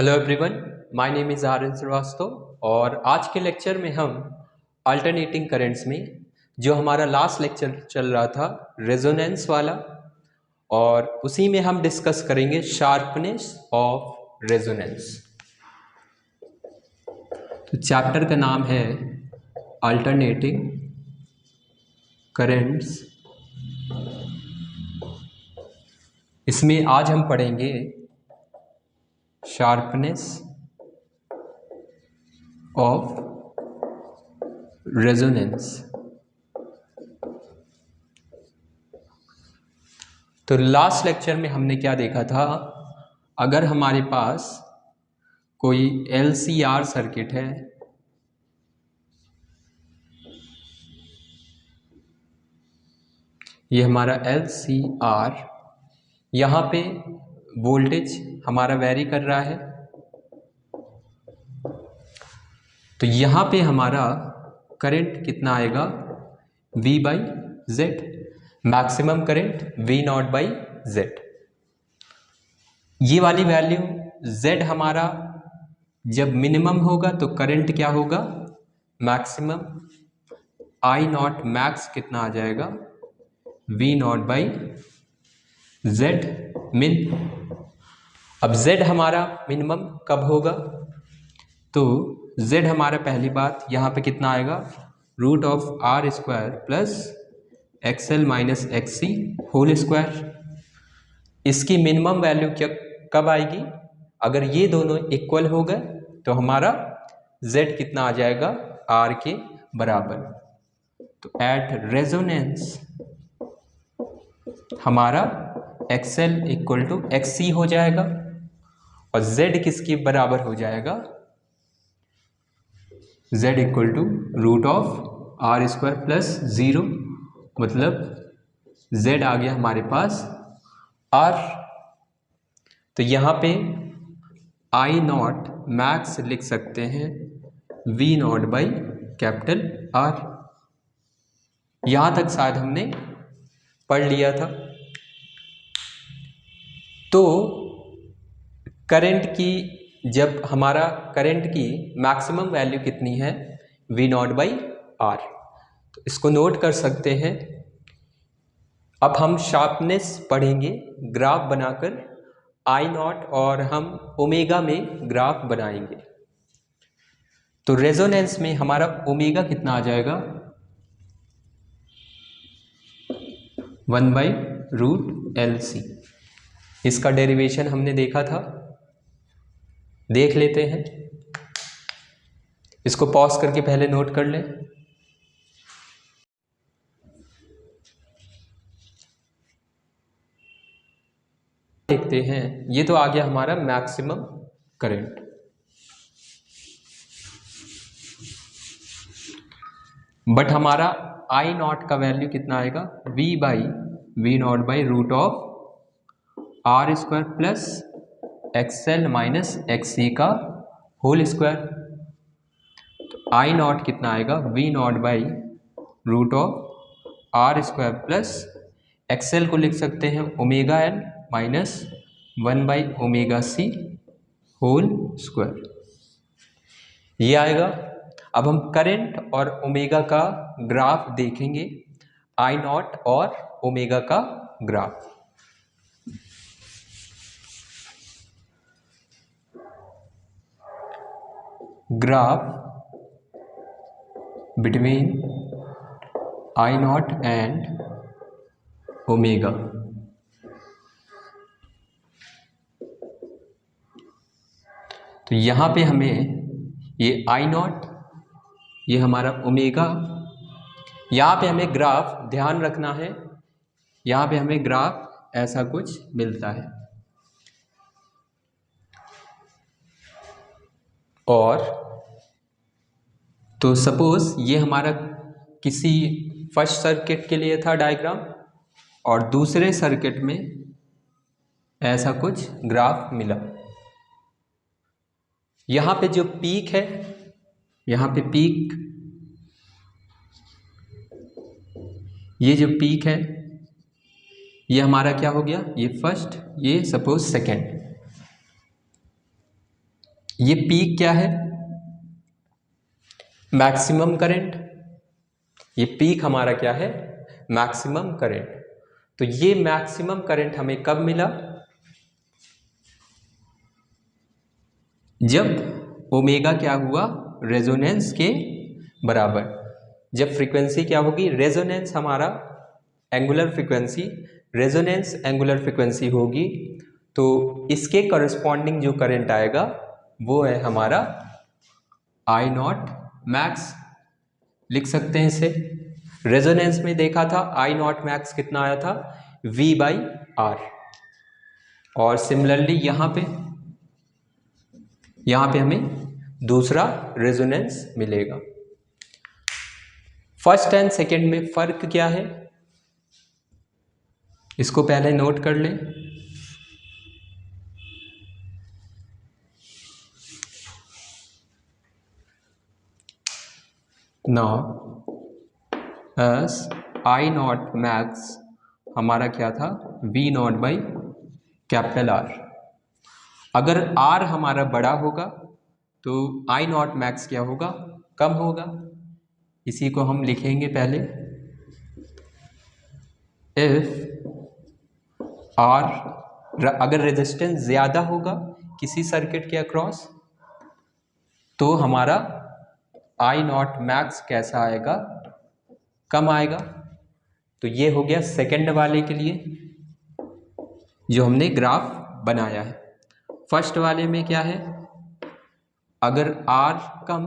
Hello everyone, my name is Aryan Shrivastava और आज के लेक्चर में हम अल्टरनेटिंग करंट्स में जो हमारा लास्ट लेक्चर चल रहा था रेजोनेंस वाला, और उसी में हम डिस्कस करेंगे शार्पनेस ऑफ रेजोनेंस। तो चैप्टर का नाम है अल्टरनेटिंग करंट्स। इसमें आज हम पढ़ेंगे शार्पनेस ऑफ रेजोनेंस। तो लास्ट लेक्चर में हमने क्या देखा था, अगर हमारे पास कोई LCR सर्किट है, ये हमारा LCR, यहाँ पे वोल्टेज हमारा वेरी कर रहा है, तो यहाँ पे हमारा करंट कितना आएगा, V/Z, मैक्सिमम करंट V0/Z। ये वाली वैल्यू Z हमारा जब मिनिमम होगा तो करंट क्या होगा, मैक्सिमम। I0 मैक्स कितना आ जाएगा, V0/Z मिन। अब Z हमारा मिनिमम कब होगा, तो Z हमारा पहली बात यहाँ पे कितना आएगा, √R² plus XL minus XC whole square. इसकी मिनिमम वैल्यू क्या कब आएगी, अगर ये दोनों इक्वल हो गए तो हमारा Z कितना आ जाएगा, R के बराबर। तो एट रेजोनेंस हमारा XL इक्वल टू XC हो जाएगा और Z किसके बराबर हो जाएगा, Z equal to √R² plus 0, मतलब Z आ गया हमारे पास R। तो यहाँ पे I0 मैक्स लिख सकते हैं V0/R। यहाँ तक शायद हमने पढ़ लिया था। तो करंट की, जब हमारा करंट की मैक्सिमम वैल्यू कितनी है, V0/R, तो इसको नोट कर सकते हैं। अब हम शार्पनेस पढ़ेंगे ग्राफ बनाकर I0, और हम ओमेगा में ग्राफ बनाएंगे। तो रेजोनेंस में हमारा ओमेगा कितना आ जाएगा, 1/√LC। इसका डेरिवेशन हमने देखा था, देख लेते हैं। इसको पॉज करके पहले नोट कर लें। देखते हैं, ये तो आ गया हमारा मैक्सिमम करंट। बट हमारा I0 का वैल्यू कितना आएगा, V/V0/√R² plus XL minus XC का होल स्क्वायर। तो I0 कितना आएगा, V0/√R² प्लस XL को लिख सकते हैं ω/L minus 1/ωc whole square, ये आएगा। अब हम करंट और ओमेगा का ग्राफ देखेंगे, I0 और ओमेगा का graph. Graph between I0 and omega. तो यहाँ पे हमें ये I0, ये हमारा ओमेगा, यहाँ पे हमें ग्राफ ध्यान रखना है, यहाँ पे हमें ग्राफ ऐसा कुछ मिलता है। और तो सपोज ये हमारा किसी फर्स्ट सर्किट के लिए था डायग्राम, और दूसरे सर्किट में ऐसा कुछ ग्राफ मिला। यहाँ पे जो पीक है, यहाँ पे पीक, ये जो पीक है ये हमारा क्या हो गया, ये फर्स्ट, ये सपोज सेकेंड। ये पीक क्या है? Maximum current. ये पीक हमारा क्या है? Maximum current. तो ये मैक्सिमम करंट हमें कब मिला? जब ओमेगा क्या हुआ? रेजोनेंस के बराबर। जब फ्रीक्वेंसी क्या होगी? रेजोनेंस हमारा angular frequency, resonance angular frequency होगी, तो इसके करस्पॉन्डिंग जो करंट आएगा वो है हमारा आई नॉट मैक्स। लिख सकते हैं इसे। रेजोनेंस में देखा था आई नॉट मैक्स कितना आया था? V/R। और सिमिलरली यहाँ पे हमें दूसरा रेजोनेंस मिलेगा। फर्स्ट एंड सेकेंड में फर्क क्या है, इसको पहले नोट कर लें। Now S I not max हमारा क्या था? V0/R। अगर R हमारा बड़ा होगा तो आई नॉट मैक्स क्या होगा? कम होगा। इसी को हम लिखेंगे पहले। इफ R अगर रेजिस्टेंस ज़्यादा होगा किसी सर्किट के अक्रॉस तो हमारा आई नॉट मैक्स कैसा आएगा? कम आएगा। तो ये हो गया सेकंड वाले के लिए जो हमने ग्राफ बनाया है। फर्स्ट वाले में क्या है? अगर R कम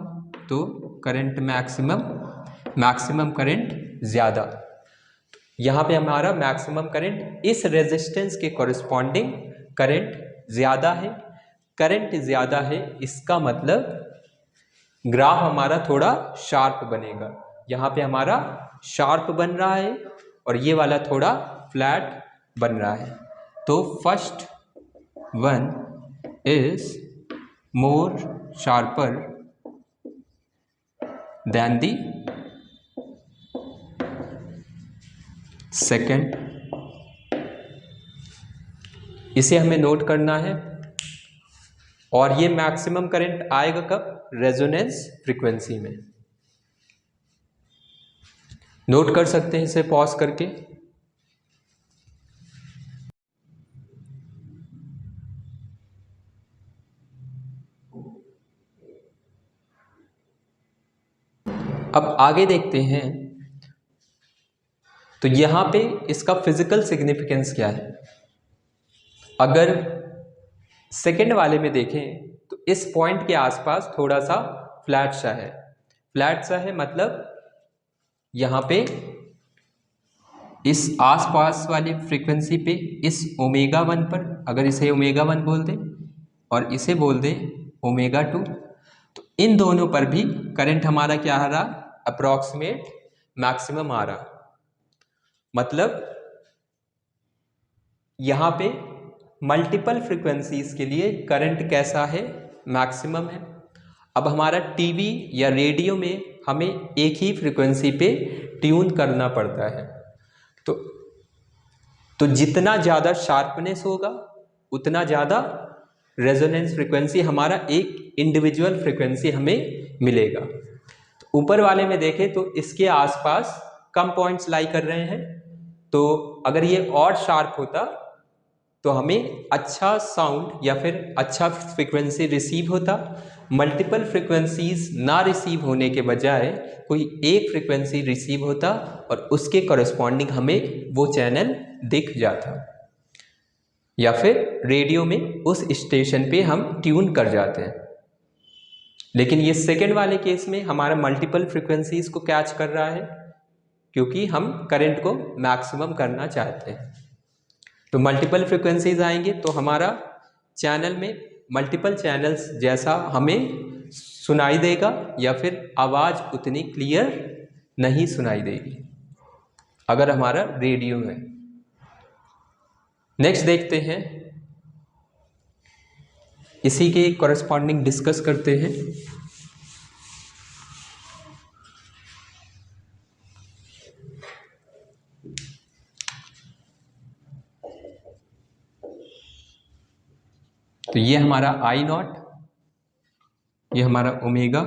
तो करंट मैक्सिमम करंट ज़्यादा। यहाँ पे हमारा मैक्सिमम करंट इस रेजिस्टेंस के कॉरस्पॉन्डिंग करंट ज़्यादा है। करंट ज़्यादा है इसका मतलब ग्राफ हमारा थोड़ा शार्प बनेगा। यहाँ पे हमारा शार्प बन रहा है और ये वाला थोड़ा फ्लैट बन रहा है। तो first one is more sharper than the second. इसे हमें नोट करना है। और ये मैक्सिमम करंट आएगा कब? रेजोनेंस फ्रीक्वेंसी में। नोट कर सकते हैं इसे पॉज करके। अब आगे देखते हैं। तो यहां पे इसका फिजिकल सिग्निफिकेंस क्या है? अगर सेकेंड वाले में देखें तो इस पॉइंट के आसपास थोड़ा सा फ्लैट सा है मतलब यहाँ पे इस आसपास वाली फ्रीक्वेंसी पे इस ओमेगा 1 पर अगर इसे ओमेगा 1 बोल दें और इसे बोल दें ओमेगा 2 तो इन दोनों पर भी करंट हमारा क्या आ रहा? अप्रॉक्सीमेट मैक्सिमम आ रहा। मतलब यहाँ पे मल्टीपल फ्रीक्वेंसीज के लिए करंट कैसा है? मैक्सिमम है। अब हमारा टीवी या रेडियो में हमें एक ही फ्रीक्वेंसी पे ट्यून करना पड़ता है। तो जितना ज़्यादा शार्पनेस होगा उतना ज़्यादा रेजोनेंस फ्रीक्वेंसी हमारा एक इंडिविजुअल फ्रीक्वेंसी हमें मिलेगा। तो ऊपर वाले में देखें तो इसके आसपास कम पॉइंट्स लाई कर रहे हैं। तो अगर ये और शार्प होता तो हमें अच्छा साउंड या फिर अच्छा फ्रीक्वेंसी रिसीव होता। मल्टीपल फ्रीक्वेंसीज ना रिसीव होने के बजाय कोई एक फ्रीक्वेंसी रिसीव होता और उसके कॉरस्पॉन्डिंग हमें वो चैनल दिख जाता या फिर रेडियो में उस स्टेशन पे हम ट्यून कर जाते हैं। लेकिन ये सेकेंड वाले केस में हमारा मल्टीपल फ्रीक्वेंसीज को कैच कर रहा है क्योंकि हम करंट को मैक्सिमम करना चाहते हैं। तो मल्टीपल फ्रीक्वेंसीज आएंगे तो हमारा चैनल में मल्टीपल चैनल्स जैसा हमें सुनाई देगा या फिर आवाज़ उतनी क्लियर नहीं सुनाई देगी अगर हमारा रेडियो है। नेक्स्ट देखते हैं, इसी के कॉरस्पॉन्डिंग डिस्कस करते हैं। तो ये हमारा आई नॉट ये हमारा ओमेगा।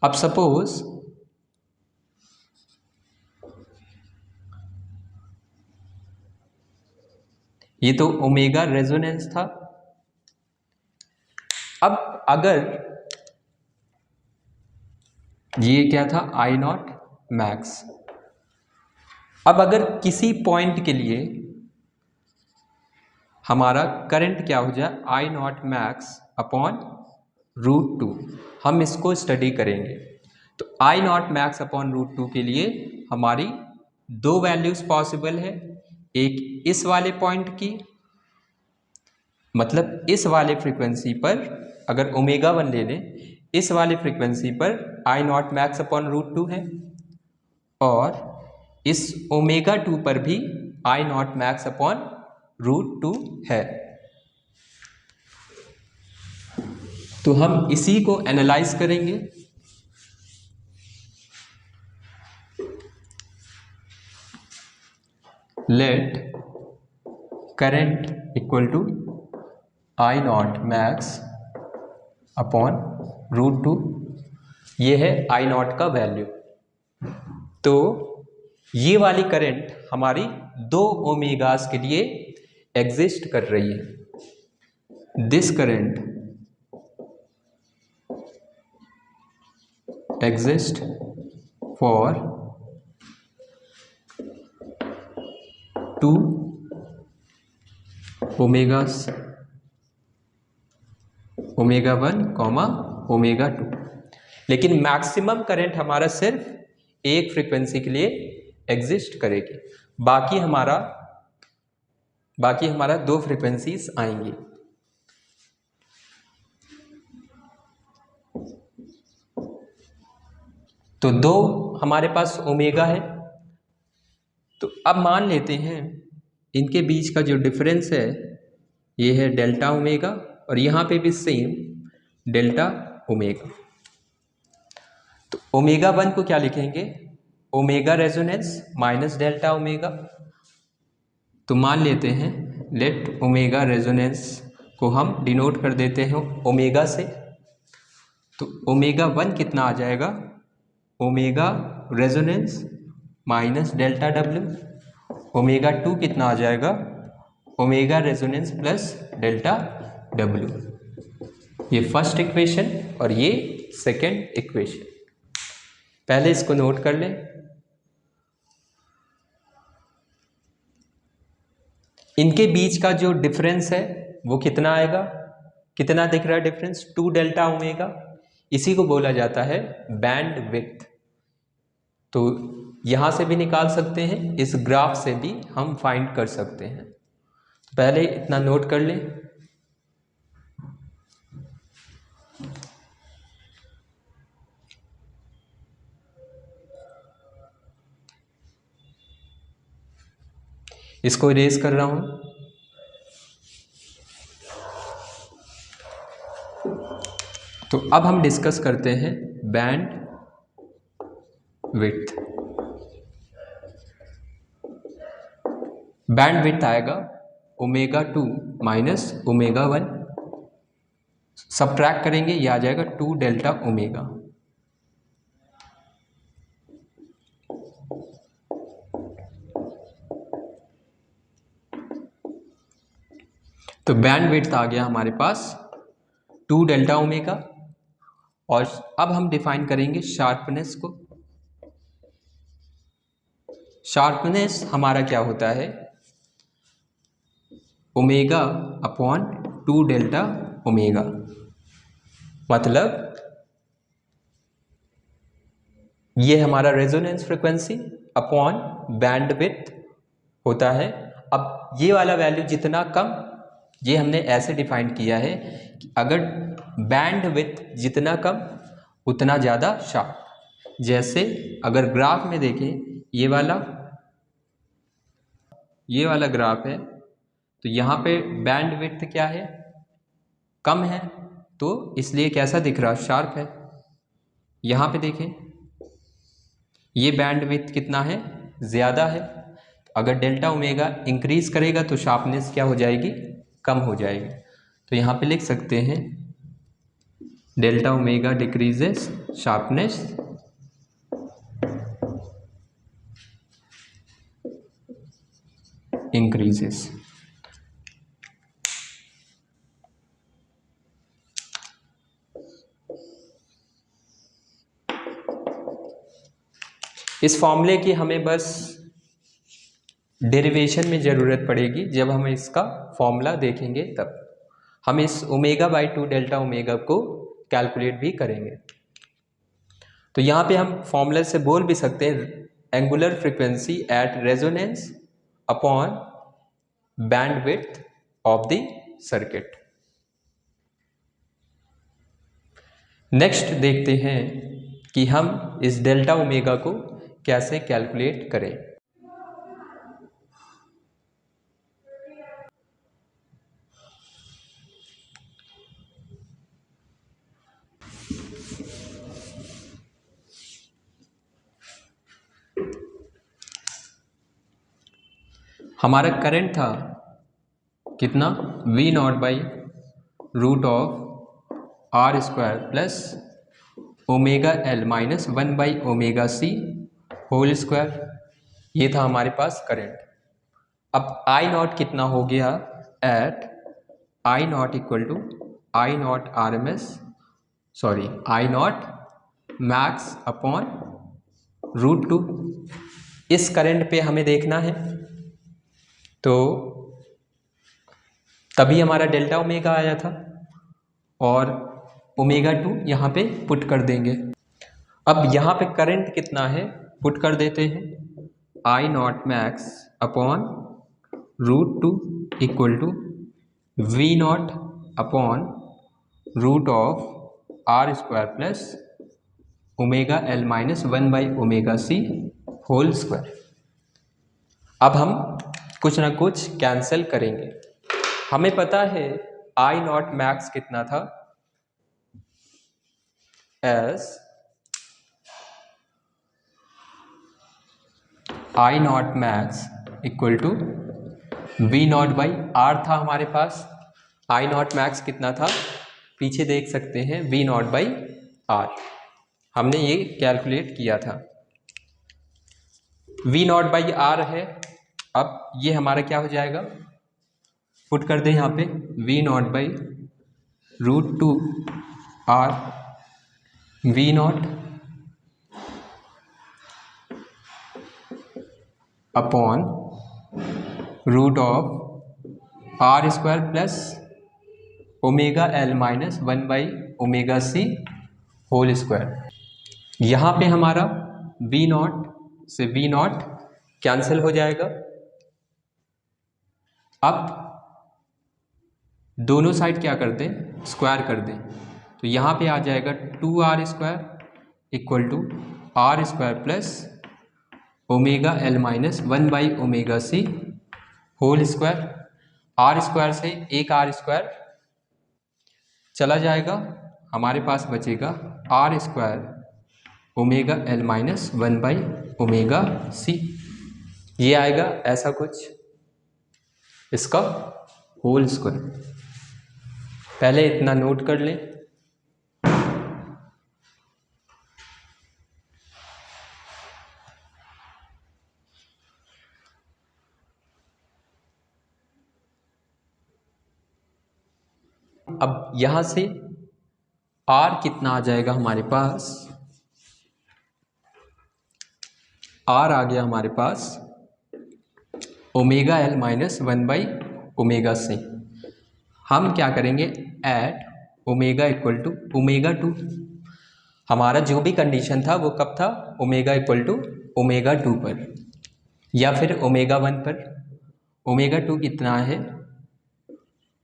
अब सपोज ये तो ओमेगा रेजोनेंस था। अब अगर ये क्या था, आई नॉट मैक्स। अब अगर किसी पॉइंट के लिए हमारा करंट क्या हो जाए, आई नॉट मैक्स अपॉन √2, हम इसको स्टडी करेंगे। तो आई नॉट मैक्स अपॉन √2 के लिए हमारी दो वैल्यूज पॉसिबल है। एक इस वाले पॉइंट की, मतलब इस वाले फ्रीक्वेंसी पर अगर ओमेगा 1 ले लें, इस वाले फ्रीक्वेंसी पर आई नॉट मैक्स अपॉन √2 है, और इस ओमेगा 2 पर भी आई नॉट मैक्स अपॉन √2 है। तो हम इसी को एनालाइज करेंगे। Let current equal to I not max upon √2, ये है आई नॉट का वैल्यू। तो ये वाली करंट हमारी दो ओमेगास के लिए एग्जिस्ट कर रही है। This current exist for 2 omegas, omega 1, omega 2। लेकिन मैक्सिमम करंट हमारा सिर्फ एक फ्रीक्वेंसी के लिए एग्जिस्ट करेगी, बाकी हमारा दो फ्रीक्वेंसीज आएंगी। तो दो हमारे पास ओमेगा है। तो अब मान लेते हैं इनके बीच का जो डिफरेंस है ये है डेल्टा ओमेगा, और यहाँ पे भी सेम डेल्टा ओमेगा। तो ओमेगा 1 को क्या लिखेंगे, omega resonance minus delta omega. तो मान लेते हैं लेट ओमेगा रेजोनेंस को हम डिनोट कर देते हैं ओमेगा से। तो ओमेगा 1 कितना आ जाएगा, omega resonance minus delta W. Omega 2 कितना आ जाएगा, omega resonance plus delta W. ये फर्स्ट इक्वेशन और ये सेकेंड इक्वेशन। पहले इसको नोट कर लें। इनके बीच का जो डिफरेंस है वो कितना आएगा, कितना दिख रहा है डिफरेंस, 2 डेल्टा ओमेगा। इसी को बोला जाता है बैंड विड्थ। तो यहां से भी निकाल सकते हैं, इस ग्राफ से भी हम फाइंड कर सकते हैं। पहले इतना नोट कर लें। इसको इरेज कर रहा हूं। तो अब हम डिस्कस करते हैं बैंड विड्थ। बैंड विड्थ आएगा ओमेगा 2 माइनस ओमेगा 1, सबट्रैक्ट करेंगे ये आ जाएगा 2 डेल्टा ओमेगा। तो बैंड विड्थ आ गया हमारे पास 2 डेल्टा ओमेगा। और अब हम डिफाइन करेंगे शार्पनेस को। शार्पनेस हमारा क्या होता है, ओमेगा अपॉन 2 डेल्टा ओमेगा। मतलब ये हमारा resonance frequency upon band width होता है। अब ये वाला वैल्यू जितना कम, ये हमने ऐसे डिफाइन किया है कि अगर बैंड विड्थ जितना कम उतना ज़्यादा शार्प। जैसे अगर ग्राफ में देखें, ये वाला ग्राफ है, तो यहाँ पे बैंड विड्थ क्या है, कम है, तो इसलिए कैसा दिख रहा, शार्प है। यहाँ पे देखें ये बैंड विड्थ कितना है, ज़्यादा है। अगर डेल्टा ओमेगा इंक्रीज करेगा तो शार्पनेस क्या हो जाएगी, कम हो जाएगी। तो यहाँ पे लिख सकते हैं delta omega decreases, sharpness increases. इस फॉर्मूले की हमें बस डेरिवेशन में ज़रूरत पड़ेगी, जब हम इसका फॉर्मूला देखेंगे तब हम इस ω/2 डेल्टा ओमेगा को कैलकुलेट भी करेंगे। तो यहाँ पे हम फॉर्मूले से बोल भी सकते हैं angular frequency at resonance upon bandwidth of the circuit. Next देखते हैं कि हम इस डेल्टा ओमेगा को कैसे कैलकुलेट करें। हमारा करंट था कितना, V0/√R² plus ω/L minus 1/ωc whole square. ये था हमारे पास करंट। अब I0 कितना हो गया, at I0 equal to I0 max upon √2। इस करंट पे हमें देखना है, तो तभी हमारा डेल्टा ओमेगा आया था और ω2 यहाँ पे पुट कर देंगे। अब यहाँ पे करंट कितना है पुट कर देते हैं, I0 max upon √2 equal to V0 upon √R² plus ω/L minus 1/ωc whole square. अब हम कुछ ना कुछ कैंसिल करेंगे। हमें पता है I0 मैक्स कितना था, S I0 max equal to V0/R था हमारे पास। I0 मैक्स कितना था, पीछे देख सकते हैं, V0/R हमने ये कैलकुलेट किया था। V0/R है। अब ये हमारा क्या हो जाएगा, पुट कर दें यहाँ पे V0/√2R V0 upon √R² plus ω/L minus 1/ωc whole square. यहाँ पे हमारा V0 से V0 कैंसिल हो जाएगा। अब दोनों साइड क्या कर दें, स्क्वायर कर दें, तो यहाँ पे आ जाएगा 2R² equal to R² plus ω/L minus 1/ωc whole square. R² से एक R² चला जाएगा, हमारे पास बचेगा R² ω/L माइनस 1/ωc। ये आएगा ऐसा कुछ, इसका होल स्क्वायर। पहले इतना नोट कर लें। अब यहां से R कितना आ जाएगा हमारे पास, R आ गया हमारे पास ω/L माइनस 1/ωc। हम क्या करेंगे, एट ओमेगा इक्वल टू ω2। हमारा जो भी कंडीशन था वो कब था, ओमेगा इक्वल टू ω2 पर या फिर ω1 पर। ω2 कितना है,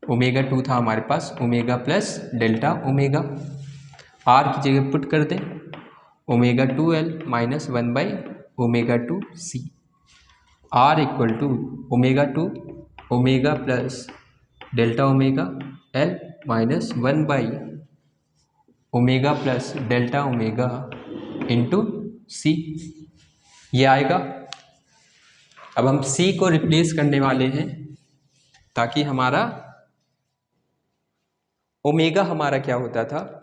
ω2 था हमारे पास omega plus delta omega. R की जगह पुट कर दें ω2L minus 1/ω2c। R equal to ω2 omega plus delta omega L minus 1/ω plus delta omega into C, ये आएगा। अब हम C को रिप्लेस करने वाले हैं ताकि हमारा ओमेगा हमारा क्या होता था,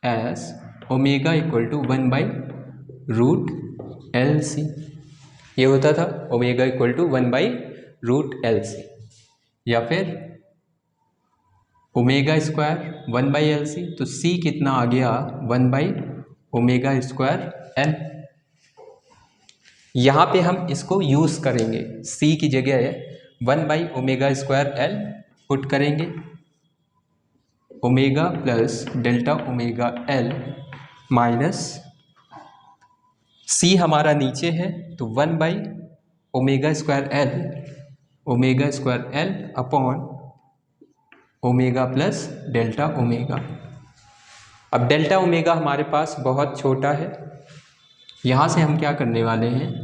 S omega equal to 1/√LC, ये होता था ओमेगा इक्वल टू 1/√LC, या फिर ओमेगा स्क्वायर 1/LC, तो C कितना आ गया 1/ओमेगा²L। यहाँ पे हम इसको यूज़ करेंगे, C की जगह 1/ओमेगा²L पुट करेंगे, omega plus delta omega L minus C हमारा नीचे है तो 1/ओमेगा²L upon omega plus delta omega. अब डेल्टा ओमेगा हमारे पास बहुत छोटा है, यहाँ से हम क्या करने वाले हैं,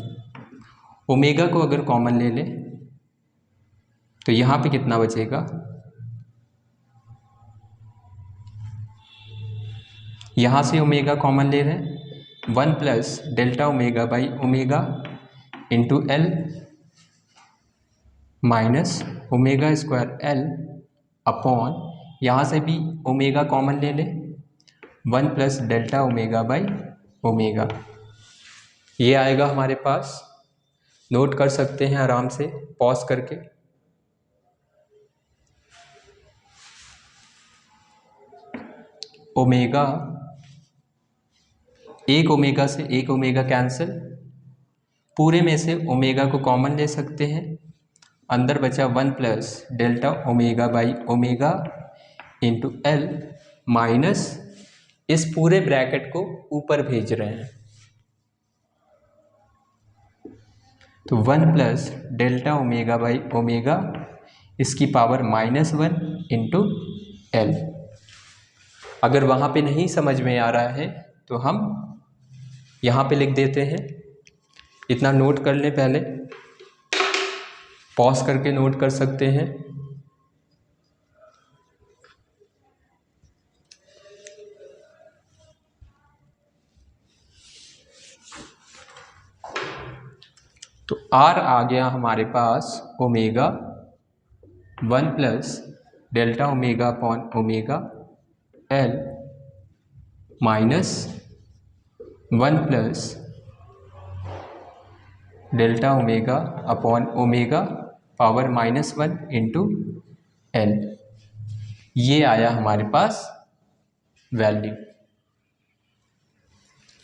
ओमेगा को अगर कॉमन ले लें तो यहाँ पे कितना बचेगा, यहाँ से ओमेगा कॉमन ले रहे हैं, 1 plus delta omega by omega into L minus ओमेगा²L अपॉन, यहाँ से भी ओमेगा कॉमन ले लें, 1 plus delta omega by omega. ये आएगा हमारे पास, नोट कर सकते हैं आराम से पॉज करके। ओमेगा, एक ओमेगा से एक ओमेगा कैंसिल, पूरे में से ओमेगा को कॉमन ले सकते हैं, अंदर बचा 1 plus delta omega by omega into L minus, इस पूरे ब्रैकेट को ऊपर भेज रहे हैं तो 1 plus delta omega by omega इसकी पावर -1 इंटू L। अगर वहाँ पे नहीं समझ में आ रहा है तो हम यहाँ पे लिख देते हैं, इतना नोट कर लें, पहले पॉज करके नोट कर सकते हैं। तो R आ गया हमारे पास omega 1 plus delta omega upon omega L minus 1 plus delta omega upon omega power -1 into L। ये आया हमारे पास वैल्यू,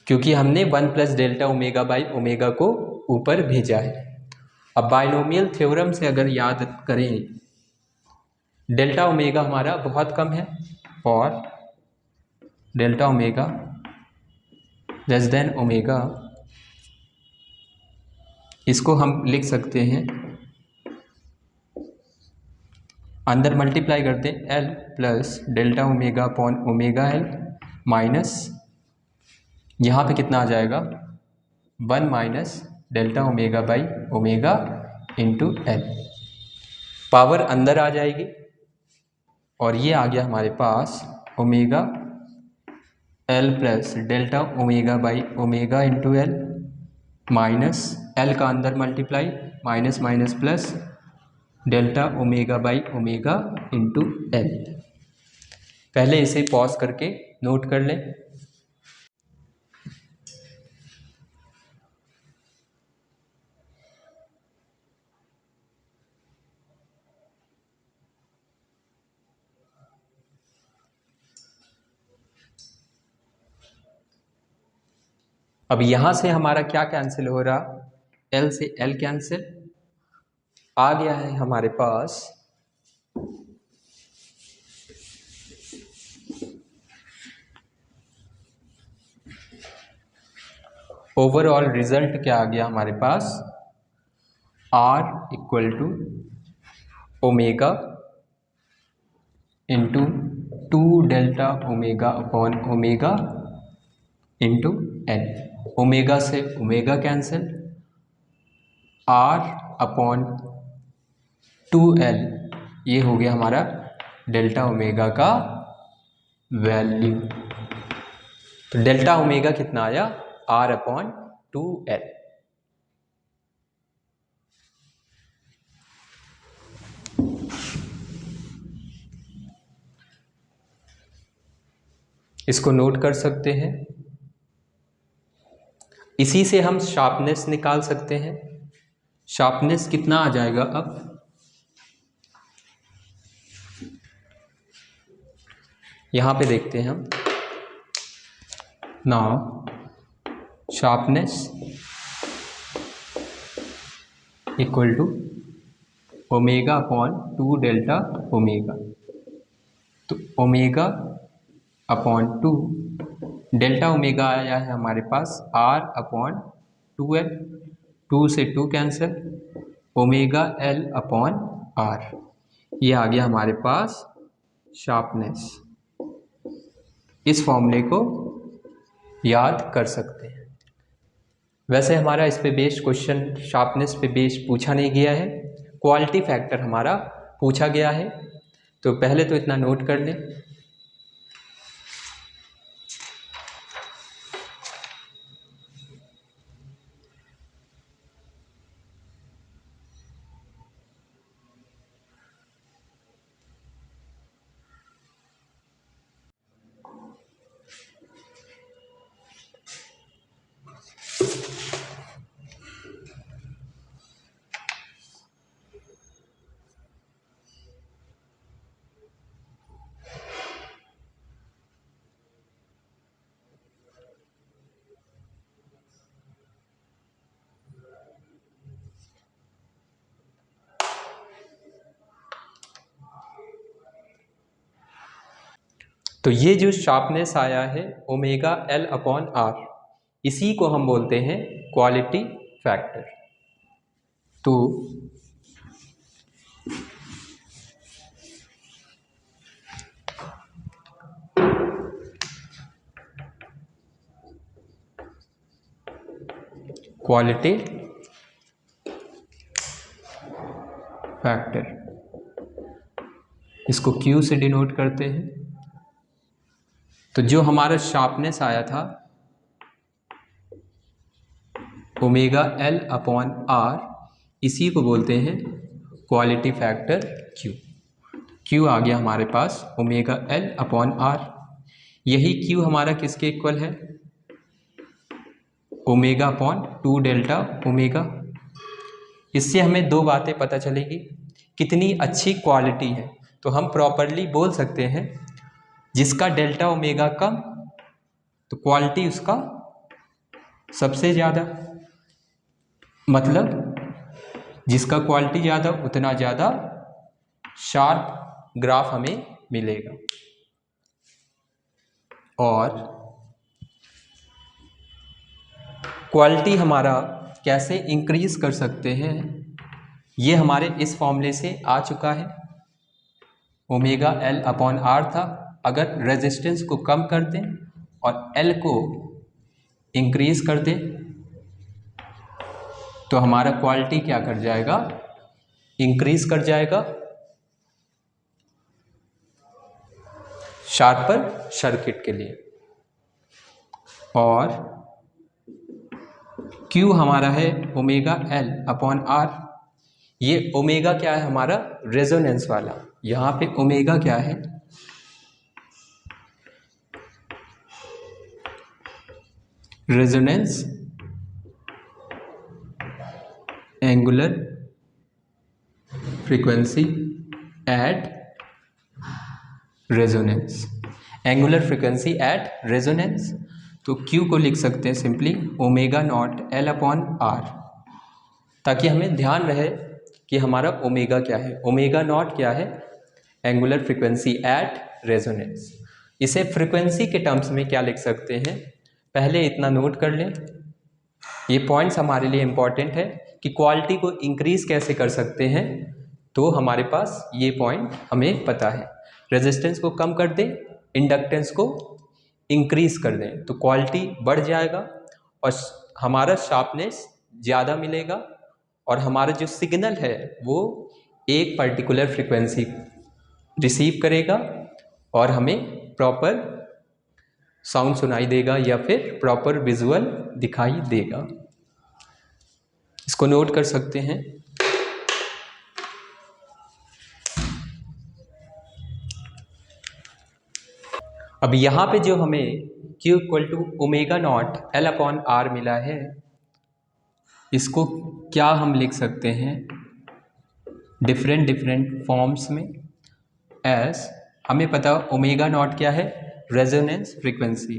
क्योंकि हमने 1 plus delta omega by omega को ऊपर भेजा है। अब बाइनोमियल थ्योरम से अगर याद करें, डेल्टा ओमेगा हमारा बहुत कम है, for delta omega less than omega, इसको हम लिख सकते हैं, अंदर मल्टीप्लाई करते हैं L plus delta omega upon omega L minus, यहाँ पे कितना आ जाएगा 1 minus delta omega by omega into L, power अंदर आ जाएगी और ये आ गया हमारे पास omega L plus delta omega by omega into L minus L का अंदर multiply, minus minus plus delta omega by omega into L। पहले इसे पॉज करके नोट कर लें। अब यहाँ से हमारा क्या कैंसिल हो रहा, L से L कैंसिल, आ गया है हमारे पास ओवरऑल रिजल्ट क्या आ गया हमारे पास, R equal to omega into 2 delta omega upon omega into L। Omega से omega cancel, R upon 2L, ये हो गया हमारा डेल्टा ओमेगा का वैल्यू। तो डेल्टा ओमेगा कितना आया, R अपॉन 2L। इसको नोट कर सकते हैं। इसी से हम शार्पनेस निकाल सकते हैं। शार्पनेस कितना आ जाएगा अब, यहां पे देखते हैं हम। Now sharpness equal to omega upon 2 delta omega. तो ओमेगा अपॉन 2 डेल्टा ओमेगा आया है हमारे पास r अपॉन 2l, 2 से 2 cancel, omega l upon r, ये आ गया हमारे पास शार्पनेस। इस फॉर्मूले को याद कर सकते हैं। वैसे हमारा इस पे बेस्ड क्वेश्चन शार्पनेस पे बेस्ड पूछा नहीं गया है, क्वालिटी फैक्टर हमारा पूछा गया है। तो पहले तो इतना नोट कर लें। तो ये जो शार्पनेस आया है ओमेगा l अपॉन r, इसी को हम बोलते हैं क्वालिटी फैक्टर। तो क्वालिटी फैक्टर, इसको Q से डिनोट करते हैं। तो जो हमारा शार्पनेस आया था ओमेगा l अपॉन r, इसी को बोलते हैं क्वालिटी फैक्टर Q। Q आ गया हमारे पास ओमेगा l अपॉन r। यही Q हमारा किसके इक्वल है, ओमेगा अपॉन 2 डेल्टा ओमेगा। इससे हमें दो बातें पता चलेगी, कितनी अच्छी क्वालिटी है। तो हम प्रॉपरली बोल सकते हैं जिसका डेल्टा ओमेगा कम तो क्वालिटी उसका सबसे ज़्यादा, मतलब जिसका क्वालिटी ज़्यादा उतना ज़्यादा शार्प ग्राफ हमें मिलेगा। और क्वालिटी हमारा कैसे इंक्रीज कर सकते हैं, ये हमारे इस फॉर्मूले से आ चुका है। ओमेगा l अपॉन r था, अगर रेजिस्टेंस को कम कर दें और l को इंक्रीज कर दें तो हमारा क्वालिटी क्या कर जाएगा, इंक्रीज कर जाएगा शार्पर सर्किट के लिए। और Q हमारा है ओमेगा l अपॉन r। ये ओमेगा क्या है हमारा, रेजोनेंस वाला। यहाँ पे ओमेगा क्या है, resonance angular frequency at resonance, angular frequency at resonance. तो Q को लिख सकते हैं simply omega not l upon r, ताकि हमें ध्यान रहे कि हमारा ओमेगा क्या है। ओमेगा नॉट क्या है, एंगुलर फ्रीक्वेंसी एट रेजोनेंस। इसे फ्रीक्वेंसी के टर्म्स में क्या लिख सकते हैं, पहले इतना नोट कर लें। ये पॉइंट्स हमारे लिए इम्पॉर्टेंट है कि क्वालिटी को इंक्रीज कैसे कर सकते हैं। तो हमारे पास ये पॉइंट हमें पता है, रेजिस्टेंस को कम कर दें, इंडक्टेंस को इंक्रीज कर दें तो क्वालिटी बढ़ जाएगा और हमारा शार्पनेस ज़्यादा मिलेगा। और हमारा जो सिग्नल है वो एक पर्टिकुलर फ्रीक्वेंसी रिसीव करेगा और हमें प्रॉपर साउंड सुनाई देगा या फिर प्रॉपर विजुअल दिखाई देगा। इसको नोट कर सकते हैं। अब यहाँ पे जो हमें Q equal to omega not L upon R मिला है, इसको क्या हम लिख सकते हैं डिफरेंट फॉर्म्स में। एस हमें पता ओमेगा नॉट क्या है, रेजोनेंस फ्रीक्वेंसी,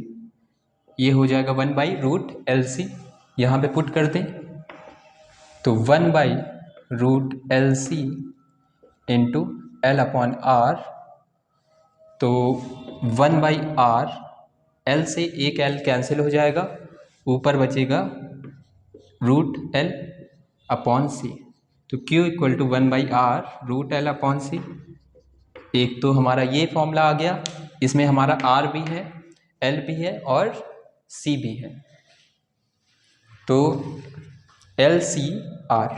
ये हो जाएगा 1/√LC। यहाँ पे पुट कर दें तो 1/√LC into L upon R, तो 1/R, L से एक L कैंसिल हो जाएगा, ऊपर बचेगा √L अपॉन C। तो Q equal to 1/R√L upon C। एक तो हमारा ये फॉर्मूला आ गया, इसमें हमारा R भी है, L भी है और C भी है। तो LCR,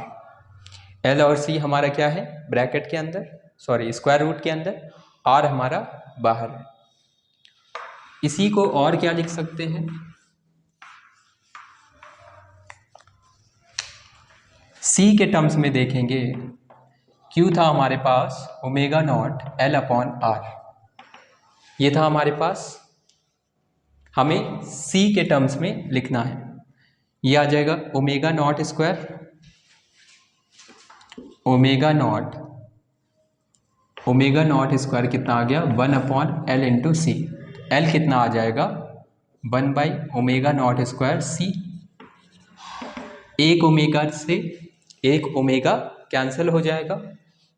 L और C हमारा क्या है ब्रैकेट के अंदर, सॉरी स्क्वायर रूट के अंदर, R हमारा बाहर है। इसी को और क्या लिख सकते हैं, C के टर्म्स में देखेंगे, Q था हमारे पास omega not L upon R, ये था हमारे पास, हमें C के टर्म्स में लिखना है। ये आ जाएगा omega naught square, omega naught square कितना आ गया 1/L इंटू सी। L कितना आ जाएगा 1/ओमेगा नॉट स्क्वायर C। एक ओमेगा से एक ओमेगा कैंसिल हो जाएगा,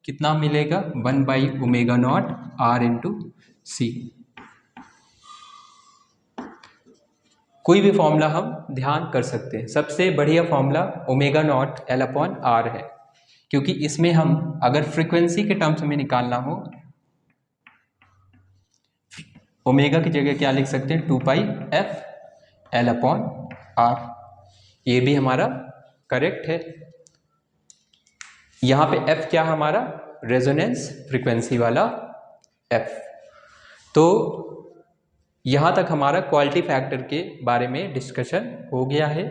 कितना मिलेगा 1/ओमेगा नॉट R इंटू सी। कोई भी फॉर्मूला हम ध्यान कर सकते हैं, सबसे बढ़िया formula omega not L upon R है, क्योंकि इसमें हम अगर फ्रीक्वेंसी के टर्म्स में निकालना हो, ओमेगा की जगह क्या लिख सकते हैं 2πf L अपॉन R, ये भी हमारा करेक्ट है। यहाँ पे F क्या हमारा रेजोनेंस फ्रीक्वेंसी वाला F। तो यहाँ तक हमारा क्वालिटी फैक्टर के बारे में डिस्कशन हो गया है।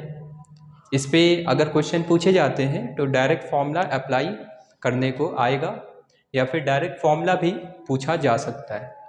इस पे अगर क्वेश्चन पूछे जाते हैं तो डायरेक्ट फॉर्मूला अप्लाई करने को आएगा, या फिर डायरेक्ट फॉर्मूला भी पूछा जा सकता है।